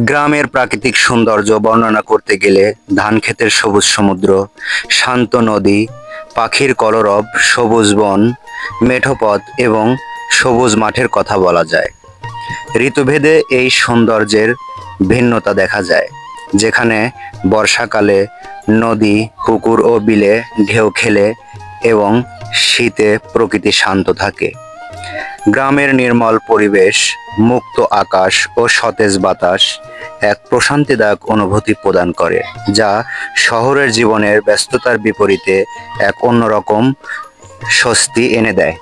গ্রামের প্রাকৃতিক সৌন্দর্য বর্ণনা করতে গেলে ধানক্ষেতের সবুজ সমুদ্র, শান্ত নদী, পাখির কলরব, সবুজ বন, মেঠো পথ এবং সবুজ মাঠের কথা বলা যায়। ঋতুভেদে এই সৌন্দর্যের ভিন্নতা দেখা যায়, যেখানে বর্ষাকালে নদী, পুকুর ও বিলে ঢেউ খেলে এবং শীতে প্রকৃতি শান্ত থাকে। গ্রামের নির্মল পরিবেশ, মুক্ত আকাশ ও সতেজ বাতাস এক প্রশান্তিদায়ক অনুভূতি প্রদান করে, যা শহরের জীবনের ব্যস্ততার বিপরীতে এক অন্যরকম স্বস্তি এনে দেয়।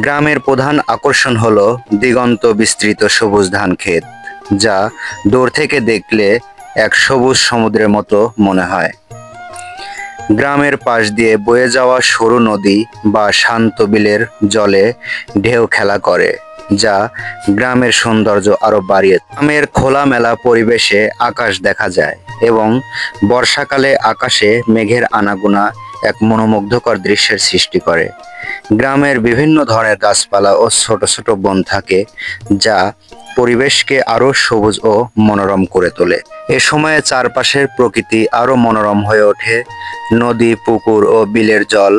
গ্রামের প্রধান আকর্ষণ হলো দিগন্ত বিস্তৃত সবুজ ধান ক্ষেত, যা দূর থেকে দেখলে এক সবুজ সমুদ্রের মতো মনে হয়। গ্রামের পাশ দিয়ে বয়ে যাওয়া সরু নদী বা শান্ত বিলের জলে ঢেউ খেলা করে, যা গ্রামের সৌন্দর্য আরো বাড়িয়ে। গ্রামের খোলামেলা পরিবেশে আকাশ দেখা যায় এবং বর্ষাকালে আকাশে মেঘের আনাগোনা এক মনোমুগ্ধকর দৃশ্যের সৃষ্টি করে। গ্রামের বিভিন্ন ধরনের গাছপালা ও ছোট ছোট বন থাকে, যা পরিবেশকে আরো সবুজ ও মনোরম করে তোলে। এ সময়ে চারপাশের প্রকৃতি আরো মনোরম হয়ে ওঠে। নদী, পুকুর ও বিলের জল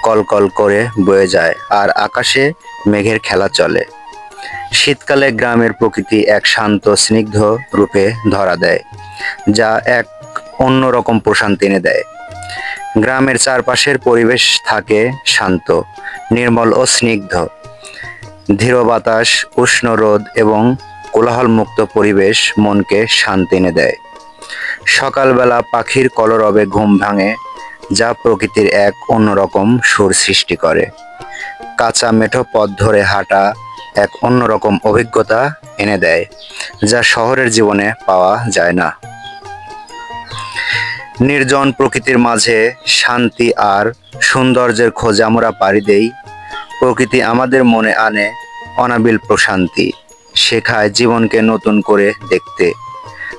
কলকল করে বয়ে যায় আর আকাশে মেঘের খেলা চলে। শীতকালে গ্রামের প্রকৃতি এক শান্ত স্নিগ্ধ রূপে ধরা দেয়, যা এক অন্যরকম প্রশান্তি এনে দেয়। গ্রামের চারপাশের পরিবেশ থাকে শান্ত, নির্মল ও স্নিগ্ধ। ধীর বাতাস, উষ্ণ রোদ এবং কোলাহলমুক্ত পরিবেশ মনকে শান্তি এনে দেয়। সকালবেলা পাখির কলরবে ঘুম ভাঙে, যা প্রকৃতির এক অন্যরকম সুর সৃষ্টি করে। কাঁচা মেঠো পথ ধরে হাঁটা এক অন্যরকম অভিজ্ঞতা এনে দেয়, যা শহরের জীবনে পাওয়া যায় না। নির্জন প্রকৃতির মাঝে শান্তি আর সৌন্দর্যের খোঁজে আমরা পাড়ি দেই। প্রকৃতি আমাদের মনে আনে অনাবিল প্রশান্তি, শেখায় জীবনকে নতুন করে দেখতে।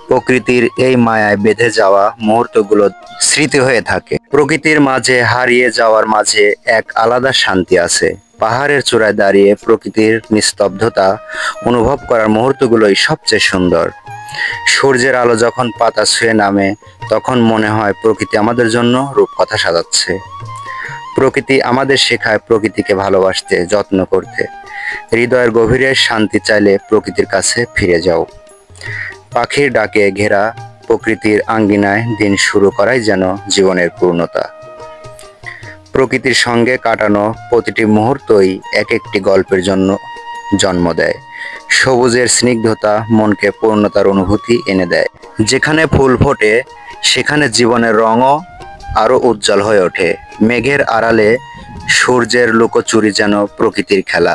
প্রকৃতির এই মায়ায় বেঁধে যাওয়া মুহূর্তগুলো স্মৃতি হয়ে থাকে। প্রকৃতির মাঝে হারিয়ে যাওয়ার মাঝে এক আলাদা শান্তি আছে। পাহাড়ের চূড়ায় দাঁড়িয়ে প্রকৃতির নিস্তব্ধতা অনুভব করার মুহূর্তগুলোই সবচেয়ে সুন্দর। সূর্যের আলো যখন পাতা ছুঁয়ে নামে, তখন মনে হয় প্রকৃতি আমাদের জন্য রূপকথা সাজাচ্ছে। প্রকৃতি আমাদের শেখায় প্রকৃতিকে ভালোবাসতে, যত্ন করতে। হৃদয়ের গভীরে শান্তি চাইলে প্রকৃতির কাছে ফিরে যাও। পাখির ডাকে ঘেরা প্রকৃতির আঙ্গিনায় দিন শুরু করাই যেন জীবনের পূর্ণতা। প্রকৃতির সঙ্গে কাটানো প্রতিটি মুহূর্তই এক একটি গল্পের জন্য জন্ম দেয়। সবুজের স্নিগ্ধতা মনকে পূর্ণতার অনুভূতি এনে দেয়। যেখানে ফুল ফোটে, সেখানে জীবনের রঙও আরো উজ্জ্বল হয়ে ওঠে। মেঘের আড়ালে সূর্যের লুকোচুরি যেন প্রকৃতির খেলা।